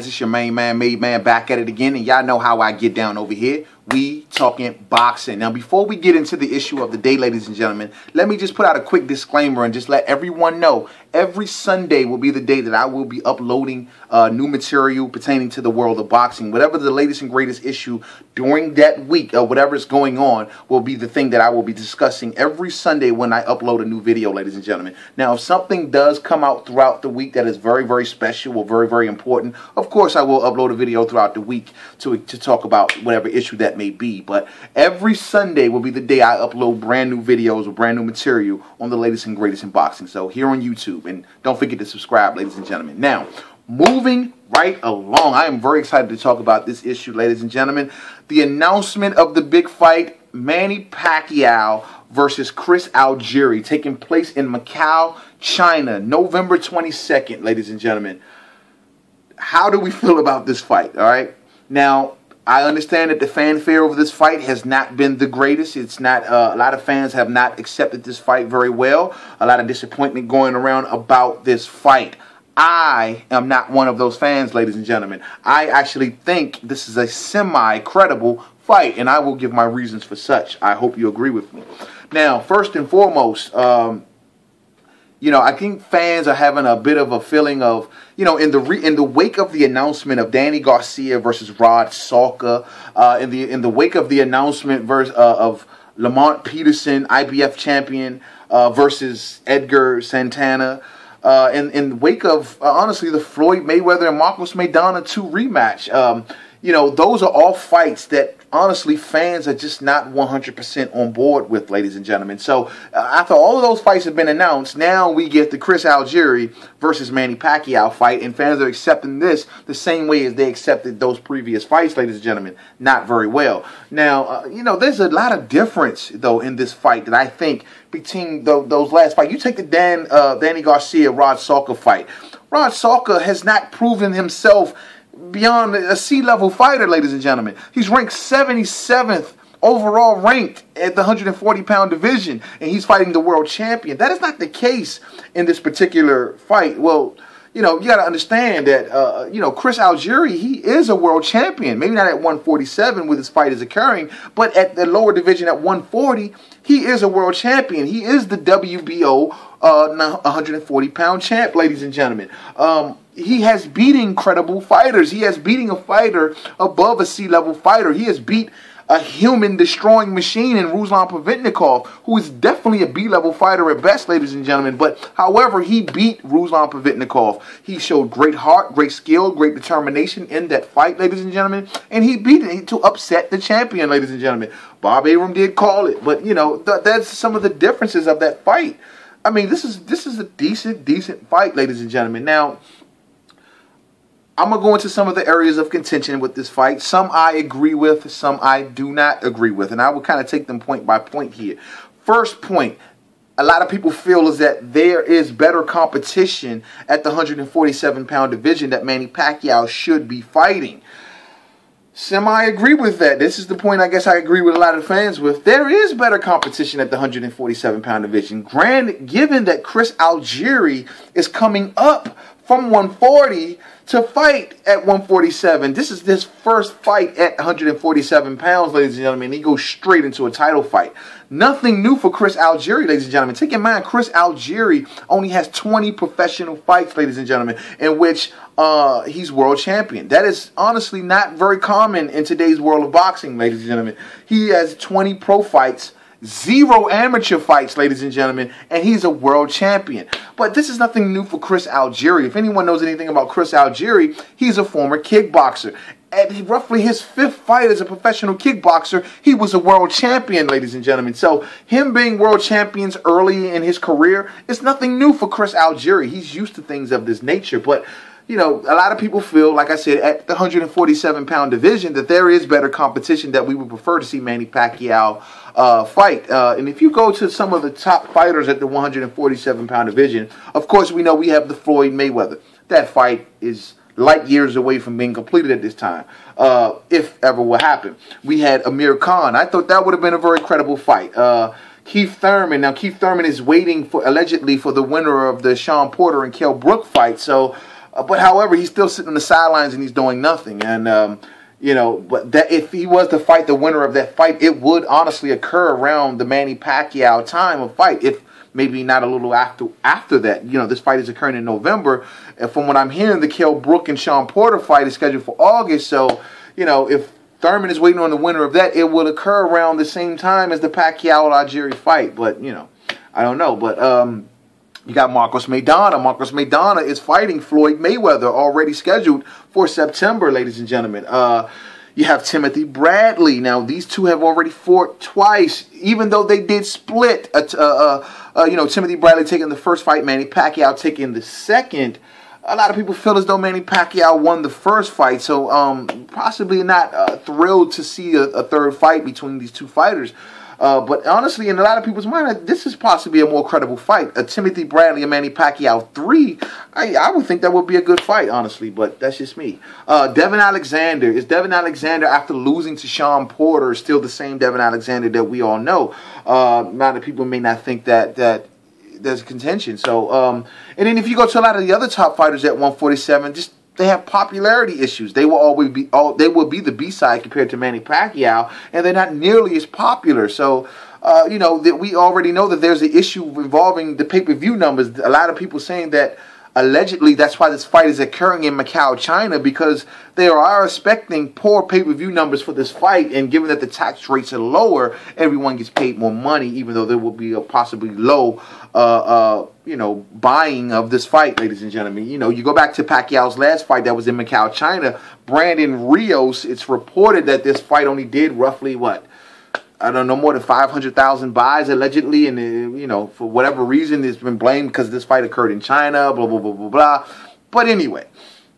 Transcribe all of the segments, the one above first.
fans? It's your main man, Made Man, back at it again, and y'all know how I get down over here. We talking boxing. Now, before we get into the issue of the day, ladies and gentlemen, let me just put out a quick disclaimer and just let everyone know every Sunday will be the day that I will be uploading new material pertaining to the world of boxing. Whatever the latest and greatest issue during that week, or whatever is going on, will be the thing that I will be discussing every Sunday when I upload a new video, ladies and gentlemen. Now, if something does come out throughout the week that is very, very special or very, very important, of course I will upload a video throughout the week to talk about whatever issue that may be. But every Sunday will be the day I upload brand new videos or brand new material on the latest and greatest in boxing. So here on YouTube, and don't forget to subscribe, ladies and gentlemen. Now, moving right along, I am very excited to talk about this issue, ladies and gentlemen. The announcement of the big fight, Manny Pacquiao versus Chris Algieri, taking place in Macau, China, November 22nd, ladies and gentlemen. How do we feel about this fight? All right. Now, I understand that the fanfare over this fight has not been the greatest. It's not, a lot of fans have not accepted this fight very well. A lot of disappointment going around about this fight. I am not one of those fans, ladies and gentlemen. I actually think this is a semi-credible fight, and I will give my reasons for such. I hope you agree with me. Now, first and foremost, you know, I think fans are having a bit of a feeling of, you know, in the wake of the announcement of Danny Garcia versus Rod Salka, in the wake of the announcement of Lamont Peterson, IBF champion, versus Edgar Santana, in the wake of honestly the Floyd Mayweather and Marcos Maidana 2 rematch. You know, those are all fights that honestly fans are just not 100% on board with, ladies and gentlemen. So after all of those fights have been announced, now we get the Chris Algieri versus Manny Pacquiao fight, and fans are accepting this the same way as they accepted those previous fights, ladies and gentlemen. Not very well. Now, you know, there's a lot of difference, though, in this fight that I think between those last fights. You take the Danny Garcia-Rod Salka fight. Rod Salka has not proven himself beyond a C-level fighter, ladies and gentlemen. He's ranked 77th overall ranked at the 140-pound division, and he's fighting the world champion. That is not the case in this particular fight. Well, you know, you got to understand that, you know, Chris Algieri, he is a world champion. Maybe not at 147 where this fight is occurring, but at the lower division at 140, he is a world champion. He is the WBO 140-pound champ, ladies and gentlemen. He has beaten credible fighters. He has beaten a fighter above a C-level fighter. He has beat a human-destroying machine in Ruslan Provetnikov, who is definitely a B-level fighter at best, ladies and gentlemen. But, however, he beat Ruslan Provetnikov. He showed great heart, great skill, great determination in that fight, ladies and gentlemen. And he beat it to upset the champion, ladies and gentlemen. Bob Arum did call it. But, you know, that's some of the differences of that fight. I mean, this is a decent fight, ladies and gentlemen. Now, I'm going to go into some of the areas of contention with this fight. Some I agree with, some I do not agree with. And I will kind of take them point by point here. First point, a lot of people feel is that there is better competition at the 147-pound division that Manny Pacquiao should be fighting. Semi-agree with that. This is the point I guess I agree with a lot of fans with. There is better competition at the 147-pound division. Granted, given that Chris Algieri is coming up from 140 to fight at 147. This is his first fight at 147 pounds, ladies and gentlemen. He goes straight into a title fight. Nothing new for Chris Algieri, ladies and gentlemen. Take in mind, Chris Algieri only has 20 professional fights, ladies and gentlemen, in which he's world champion. That is honestly not very common in today's world of boxing, ladies and gentlemen. He has 20 pro fights, 0 amateur fights, ladies and gentlemen, and he's a world champion. But this is nothing new for Chris Algieri. If anyone knows anything about Chris Algieri, he's a former kickboxer. At roughly his 5th fight as a professional kickboxer, he was a world champion, ladies and gentlemen. So him being world champions early in his career is nothing new for Chris Algieri. He's used to things of this nature. But, you know, a lot of people feel, like I said, at the 147-pound division that there is better competition that we would prefer to see Manny Pacquiao fight. And if you go to some of the top fighters at the 147-pound division, of course, we know we have the Floyd Mayweather. That fight is light years away from being completed at this time, if ever will happen. We had Amir Khan. I thought that would have been a very credible fight. Keith Thurman. Now, Keith Thurman is waiting for, allegedly, for the winner of the Sean Porter and Kell Brook fight. So, But however, he's still sitting on the sidelines and he's doing nothing. And you know, but that if he was to fight the winner of that fight, it would honestly occur around the Manny Pacquiao time of fight. If maybe not a little after that. You know, this fight is occurring in November. And from what I'm hearing, the Kell Brook and Sean Porter fight is scheduled for August. So, you know, if Thurman is waiting on the winner of that, it will occur around the same time as the Pacquiao-Algieri fight. But, you know, I don't know. But you got Marcos Maidana. Marcos Maidana is fighting Floyd Mayweather, already scheduled for September, ladies and gentlemen. You have Timothy Bradley. Now, these two have already fought twice, even though they did split. You know, Timothy Bradley taking the first fight, Manny Pacquiao taking the second. A lot of people feel as though Manny Pacquiao won the first fight, so possibly not thrilled to see a third fight between these two fighters. But honestly, in a lot of people's mind, this is possibly a more credible fight. A Timothy Bradley and Manny Pacquiao 3, I would think that would be a good fight, honestly, but that's just me. Devin Alexander. Is Devin Alexander, after losing to Sean Porter, still the same Devin Alexander that we all know? A lot of people may not think that there's contention. So, and then if you go to a lot of the other top fighters at 147, just they have popularity issues. They will always be they will be the B-side compared to Manny Pacquiao, and they're not nearly as popular. So, you know, that we already know that there's an issue involving the pay-per-view numbers. A lot of people saying that allegedly that's why this fight is occurring in Macau, China, because they are expecting poor pay-per-view numbers for this fight, and given that the tax rates are lower, everyone gets paid more money, even though there will be a possibly low you know, buying of this fight, ladies and gentlemen. You know, you go back to Pacquiao's last fight that was in Macau, China, Brandon Rios, it's reported that this fight only did roughly, what, I don't know, more than 500,000 buys, allegedly, and, you know, for whatever reason, it's been blamed because this fight occurred in China, blah, blah, blah, blah, blah. But anyway,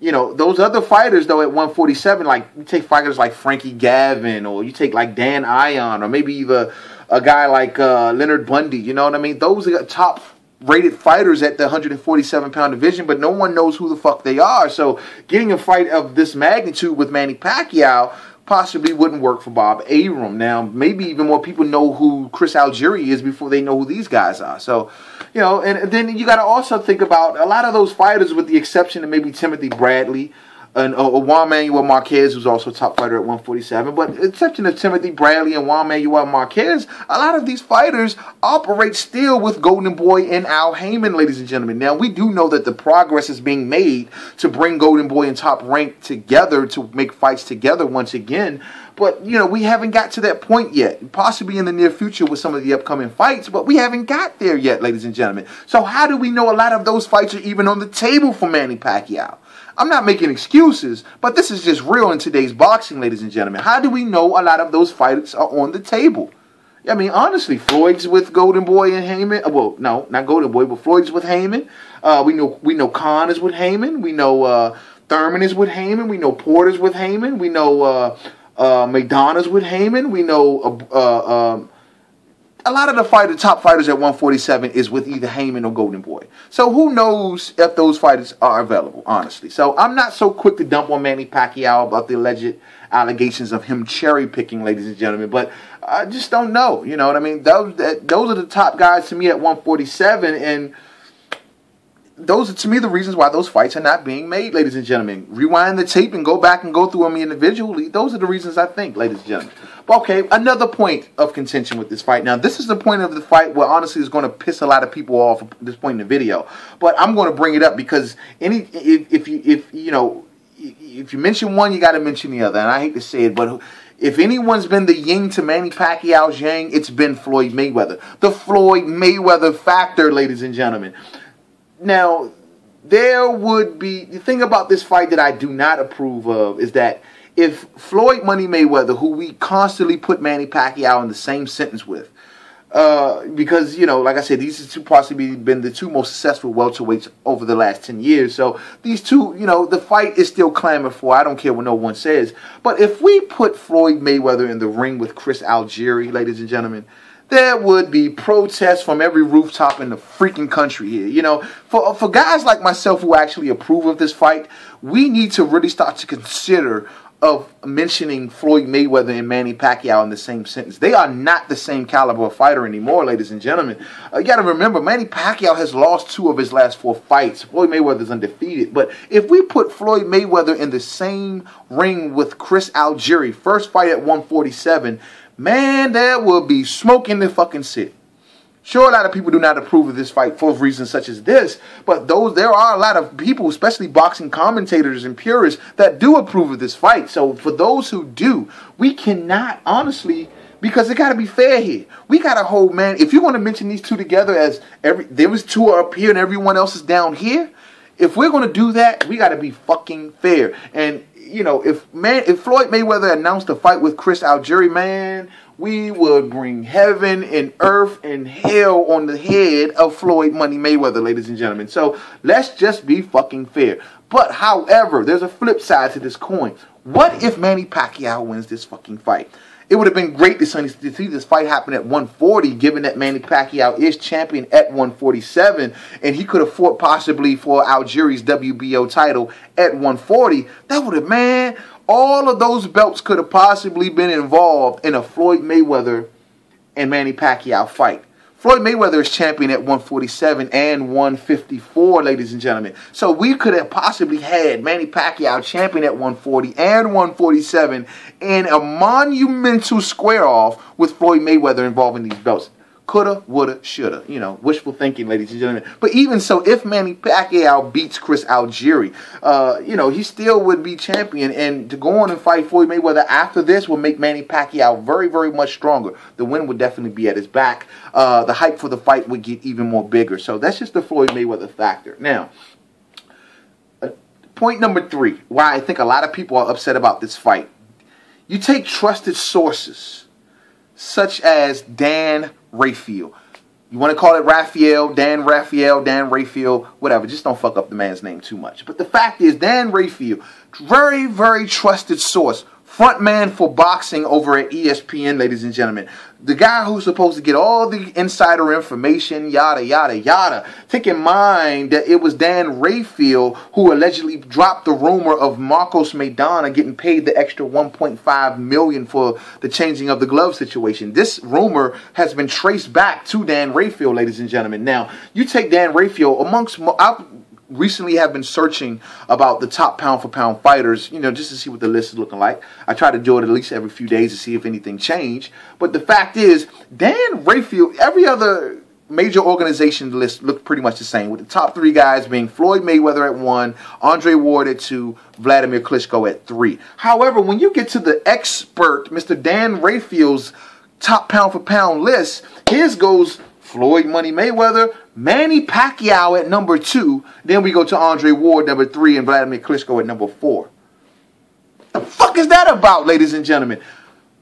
you know, those other fighters, though, at 147, like, you take fighters like Frankie Gavin, or you take, like, Dan Ion, or maybe even a guy like Leonard Bundy, you know what I mean? Those are top-rated fighters at the 147-pound division, but no one knows who the fuck they are. So getting a fight of this magnitude with Manny Pacquiao possibly wouldn't work for Bob Arum. Now, maybe even more people know who Chris Algieri is before they know who these guys are. So, you know, and then you got to also think about a lot of those fighters, with the exception of maybe Timothy Bradley and Juan Manuel Marquez, who's also a top fighter at 147. But exception of Timothy Bradley and Juan Manuel Marquez, a lot of these fighters operate still with Golden Boy and Al Heyman, ladies and gentlemen. Now, we do know that the progress is being made to bring Golden Boy and Top Rank together to make fights together once again. But, you know, we haven't got to that point yet. Possibly in the near future with some of the upcoming fights, but we haven't got there yet, ladies and gentlemen. So how do we know a lot of those fights are even on the table for Manny Pacquiao? I'm not making excuses, but this is just real in today's boxing, ladies and gentlemen. How do we know a lot of those fights are on the table? I mean, honestly, Floyd's with Golden Boy and Heyman. Well, no, not Golden Boy, but Floyd's with Heyman. We know Khan is with Heyman. We know Thurman is with Heyman. We know Porter's with Heyman. We know Maidana's with Heyman. We know a lot of the top fighters at 147 is with either Heyman or Golden Boy. So who knows if those fighters are available, honestly. So I'm not so quick to dump on Manny Pacquiao about the alleged allegations of him cherry-picking, ladies and gentlemen. But I just don't know. You know what I mean? Those are the top guys to me at 147, and those are, to me, the reasons why those fights are not being made, ladies and gentlemen. Rewind the tape and go back and go through them individually. Those are the reasons, I think, ladies and gentlemen. But okay, another point of contention with this fight. Now, this is the point of the fight where, honestly, is going to piss a lot of people off at this point in the video. But I'm going to bring it up because if you mention one, you got to mention the other. And I hate to say it, but if anyone's been the yin to Manny Pacquiao's yang, it's been Floyd Mayweather. The Floyd Mayweather factor, ladies and gentlemen. Now, there would be, the thing about this fight that I do not approve of is that if Floyd Money Mayweather, who we constantly put Manny Pacquiao in the same sentence with, because, you know, like I said, these two possibly been the two most successful welterweights over the last 10 years. So these two, you know, the fight is still clamored for. I don't care what no one says. But if we put Floyd Mayweather in the ring with Chris Algieri, ladies and gentlemen, there would be protests from every rooftop in the freaking country here. You know, for guys like myself who actually approve of this fight, we need to really start to consider of mentioning Floyd Mayweather and Manny Pacquiao in the same sentence. They are not the same caliber of fighter anymore, ladies and gentlemen. You got to remember, Manny Pacquiao has lost 2 of his last 4 fights. Floyd Mayweather is undefeated. But if we put Floyd Mayweather in the same ring with Chris Algieri, first fight at 147, man, there will be smoke in the fucking city. Sure, a lot of people do not approve of this fight for reasons such as this, but there are a lot of people, especially boxing commentators and purists, that do approve of this fight. So for those who do, we cannot, honestly, because it got to be fair here. We got to hold, man, if you're going to mention these 2 together as there was 2 up here and everyone else is down here, if we're going to do that, we got to be fucking fair. And, you know, if Floyd Mayweather announced a fight with Chris Algieri, man, we would bring heaven and earth and hell on the head of Floyd Money Mayweather, ladies and gentlemen. So let's just be fucking fair. But however, there's a flip side to this coin. What if Manny Pacquiao wins this fucking fight? It would have been great to see this fight happen at 140, given that Manny Pacquiao is champion at 147, and he could have fought possibly for Algieri's WBO title at 140. That would have, man, all of those belts could have possibly been involved in a Floyd Mayweather and Manny Pacquiao fight. Floyd Mayweather is champion at 147 and 154, ladies and gentlemen. So we could have possibly had Manny Pacquiao champion at 140 and 147 in a monumental square-off with Floyd Mayweather involving these belts. Coulda, woulda, shoulda. You know, wishful thinking, ladies and gentlemen. But even so, if Manny Pacquiao beats Chris Algieri, you know, he still would be champion. And to go on and fight Floyd Mayweather after this would make Manny Pacquiao very, very much stronger. The win would definitely be at his back. The hype for the fight would get even more bigger. So that's just the Floyd Mayweather factor. Now, point number 3, why I think a lot of people are upset about this fight. You take trusted sources, such as Dan Rafael. You want to call it Raphael, Dan Rafael, whatever. Just don't fuck up the man's name too much. But the fact is, Dan Rafael, very, very trusted source. Front man for boxing over at ESPN, ladies and gentlemen. The guy who's supposed to get all the insider information, yada, yada, yada. Take in mind that it was Dan Rafael who allegedly dropped the rumor of Marcos Maidana getting paid the extra $1.5 million for the changing of the glove situation. This rumor has been traced back to Dan Rafael, ladies and gentlemen. Now, you take Dan Rafael amongst... recently have been searching about the top pound-for-pound fighters, you know, just to see what the list is looking like. I try to do it at least every few days to see if anything changed. But the fact is, Dan Rafael, every other major organization list looked pretty much the same, with the top 3 guys being Floyd Mayweather at 1, Andre Ward at 2, Vladimir Klitschko at 3. However, when you get to the expert, Mr. Dan Rafael's top pound-for-pound list, his goes Floyd Money Mayweather, Manny Pacquiao at number 2. Then we go to Andre Ward, number 3, and Vladimir Klitschko at number 4. What the fuck is that about, ladies and gentlemen?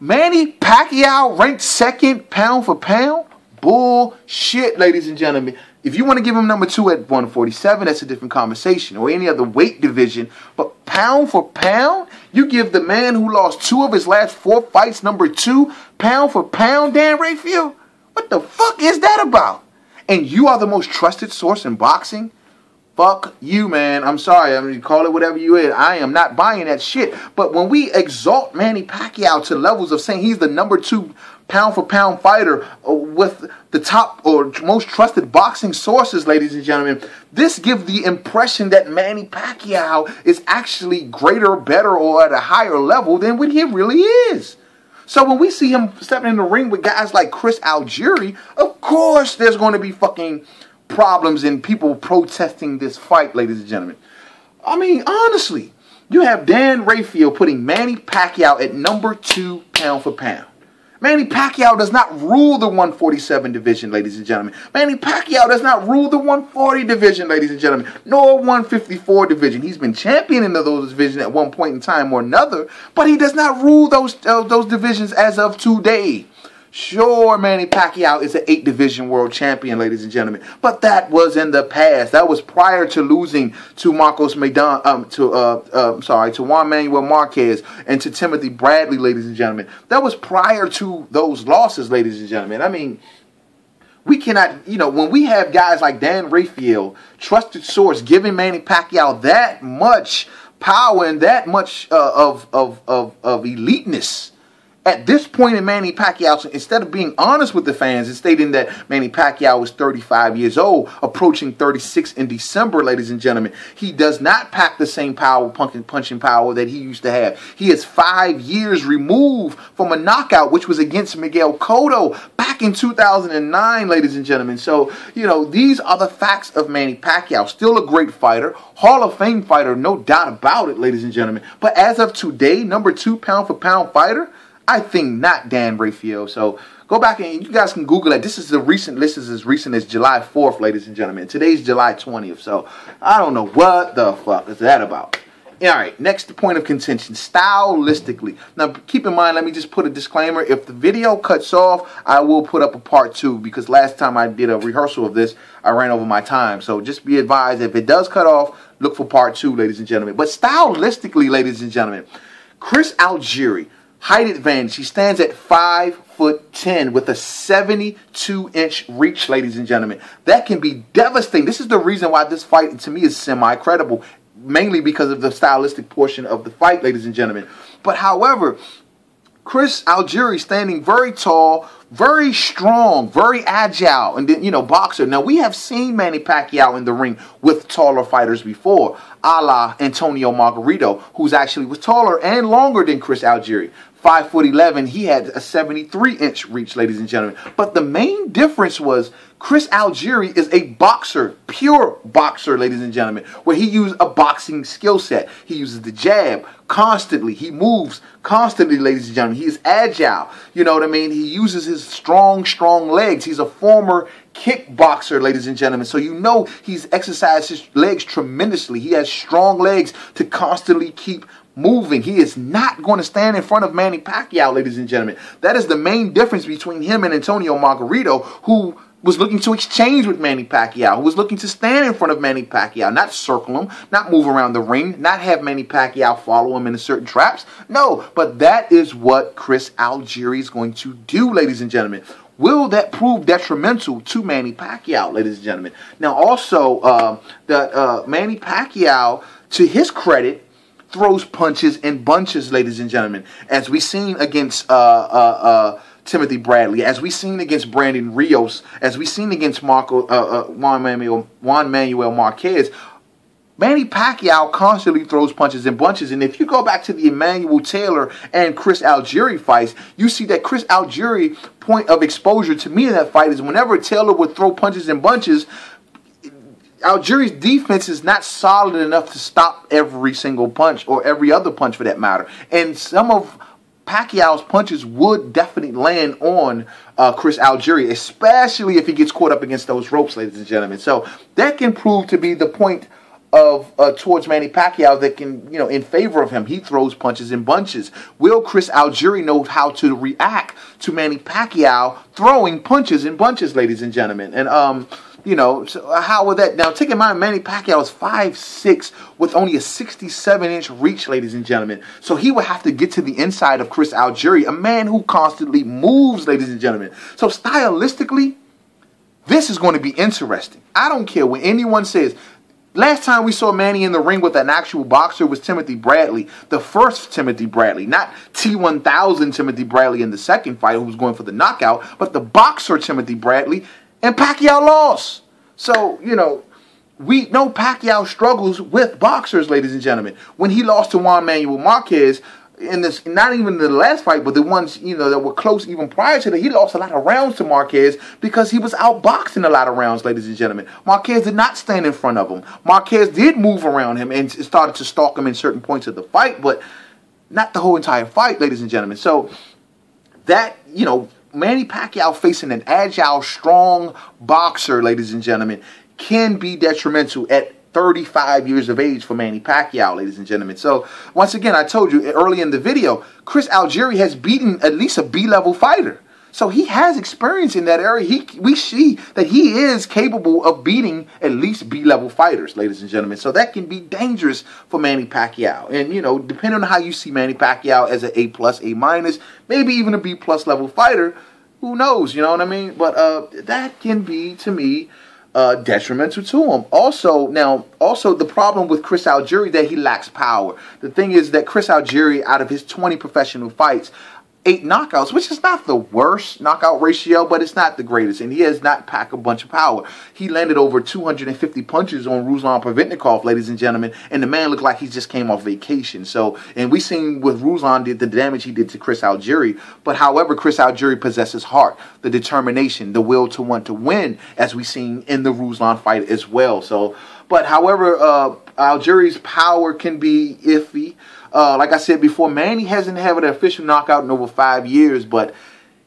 Manny Pacquiao ranked 2nd pound for pound? Bullshit, ladies and gentlemen. If you want to give him number 2 at 147, that's a different conversation, or any other weight division. But pound for pound, you give the man who lost 2 of his last 4 fights number 2, pound for pound, Dan Rafael? What the fuck is that about? And you are the most trusted source in boxing? Fuck you, man. I'm sorry. I mean, call it whatever you is. I am not buying that shit. But when we exalt Manny Pacquiao to levels of saying he's the number 2 pound-for-pound fighter with the top or most trusted boxing sources, ladies and gentlemen, this gives the impression that Manny Pacquiao is actually greater, better, or at a higher level than what he really is. So when we see him stepping in the ring with guys like Chris Algieri, of course there's going to be fucking problems and people protesting this fight, ladies and gentlemen. I mean, honestly, you have Dan Rafael putting Manny Pacquiao at number 2 pound for pound. Manny Pacquiao does not rule the 147 division, ladies and gentlemen. Manny Pacquiao does not rule the 140 division, ladies and gentlemen, nor 154 division. He's been champion in those divisions at one point in time or another, but he does not rule those divisions as of today. Sure, Manny Pacquiao is an 8-division world champion, ladies and gentlemen, but that was in the past. That was prior to losing to Marcos Maidana, to Juan Manuel Marquez and to Timothy Bradley, ladies and gentlemen. That was prior to those losses, ladies and gentlemen. I mean, we cannot, you know, when we have guys like Dan Rafael, trusted source, giving Manny Pacquiao that much power and that much of eliteness. At this point in Manny Pacquiao, instead of being honest with the fans and stating that Manny Pacquiao is 35 years old, approaching 36 in December, ladies and gentlemen, he does not pack the same power, punching power that he used to have. He is 5 years removed from a knockout, which was against Miguel Cotto back in 2009, ladies and gentlemen. So, you know, these are the facts of Manny Pacquiao. Still a great fighter, Hall of Fame fighter, no doubt about it, ladies and gentlemen. But as of today, number 2 pound-for-pound fighter, I think not Dan Rafael. So go back and you guys can Google it. This is a recent list. This is as recent as July 4th, ladies and gentlemen. Today's July 20th. So I don't know what the fuck is that about. All right, next point of contention, stylistically. Now, keep in mind, let me just put a disclaimer. If the video cuts off, I will put up a part 2 because last time I did a rehearsal of this, I ran over my time. So just be advised, if it does cut off, look for part 2, ladies and gentlemen. But stylistically, ladies and gentlemen, Chris Algieri, height advantage. He stands at 5'10" with a 72-inch reach, ladies and gentlemen. That can be devastating. This is the reason why this fight, to me, is semi-credible, mainly because of the stylistic portion of the fight, ladies and gentlemen. But however, Chris Algieri standing very tall, very strong, very agile, and then, you know, boxer. Now, we have seen Manny Pacquiao in the ring with taller fighters before, a la Antonio Margarito, who's actually was taller and longer than Chris Algieri. 5'11", he had a 73-inch reach, ladies and gentlemen. But the main difference was Chris Algieri is a boxer, pure boxer, ladies and gentlemen, where he used a boxing skill set. He uses the jab constantly. He moves constantly, ladies and gentlemen. He is agile. You know what I mean? He uses his strong legs. He's a former kickboxer, ladies and gentlemen. So you know he's exercised his legs tremendously. He has strong legs to constantly keep moving. He is not going to stand in front of Manny Pacquiao, ladies and gentlemen. That is the main difference between him and Antonio Margarito, who was looking to exchange with Manny Pacquiao, who was looking to stand in front of Manny Pacquiao, not circle him, not move around the ring, not have Manny Pacquiao follow him into certain traps. No, but that is what Chris Algieri is going to do, ladies and gentlemen. Will that prove detrimental to Manny Pacquiao, ladies and gentlemen? Now, also, Manny Pacquiao, to his credit, throws punches in bunches, ladies and gentlemen, as we seen against Timothy Bradley, as we seen against Brandon Rios, as we seen against Juan Manuel Marquez. Manny Pacquiao constantly throws punches in bunches, and if you go back to the Emmanuel Taylor and Chris Algieri fights, you see that Chris Algieri point of exposure to me in that fight is whenever Taylor would throw punches in bunches, Algieri's defense is not solid enough to stop every single punch, or every other punch for that matter. And some of Pacquiao's punches would definitely land on Chris Algieri, especially if he gets caught up against those ropes, ladies and gentlemen. So that can prove to be the point of towards Manny Pacquiao that can, you know, in favor of him. He throws punches in bunches. Will Chris Algieri know how to react to Manny Pacquiao throwing punches in bunches, ladies and gentlemen? And you know, so how would that... Now, take in mind, Manny Pacquiao is 5'6", with only a 67-inch reach, ladies and gentlemen. So he would have to get to the inside of Chris Algieri, a man who constantly moves, ladies and gentlemen. So stylistically, this is going to be interesting. I don't care what anyone says. Last time we saw Manny in the ring with an actual boxer was Timothy Bradley, the first Timothy Bradley, not T1000 Timothy Bradley in the second fight who was going for the knockout, but the boxer Timothy Bradley. And Pacquiao lost. So, you know, we know Pacquiao struggles with boxers, ladies and gentlemen. When he lost to Juan Manuel Marquez, in this, not even the last fight, but the ones, you know, that were close even prior to that, he lost a lot of rounds to Marquez because he was outboxing a lot of rounds, ladies and gentlemen. Marquez did not stand in front of him. Marquez did move around him and started to stalk him in certain points of the fight, but not the whole entire fight, ladies and gentlemen. So that, you know, Manny Pacquiao facing an agile, strong boxer, ladies and gentlemen, can be detrimental at 35 years of age for Manny Pacquiao, ladies and gentlemen. So, once again, I told you early in the video, Chris Algieri has beaten at least a B-level fighter. So he has experience in that area. We see that he is capable of beating at least B-level fighters, ladies and gentlemen. So that can be dangerous for Manny Pacquiao. And, you know, depending on how you see Manny Pacquiao as an A+, A-, maybe even a B+ level fighter, who knows, you know what I mean? But that can be, to me, detrimental to him. Also, the problem with Chris Algieri that he lacks power. The thing is that Chris Algieri, out of his 20 professional fights, 8 knockouts, which is not the worst knockout ratio, but it's not the greatest. And he has not packed a bunch of power. He landed over 250 punches on Ruslan Provetnikov, ladies and gentlemen, and the man looked like he just came off vacation. So, and we seen with Ruslan the damage he did to Chris Algieri. But however, Chris Algieri possesses heart, the determination, the will to want to win, as we seen in the Ruslan fight as well. So, but however, Algieri's power can be iffy. Like I said before, Manny hasn't had an official knockout in over 5 years, but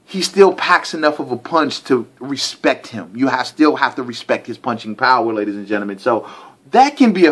he still packs enough of a punch to respect him. You still have to respect his punching power, ladies and gentlemen. So that can be a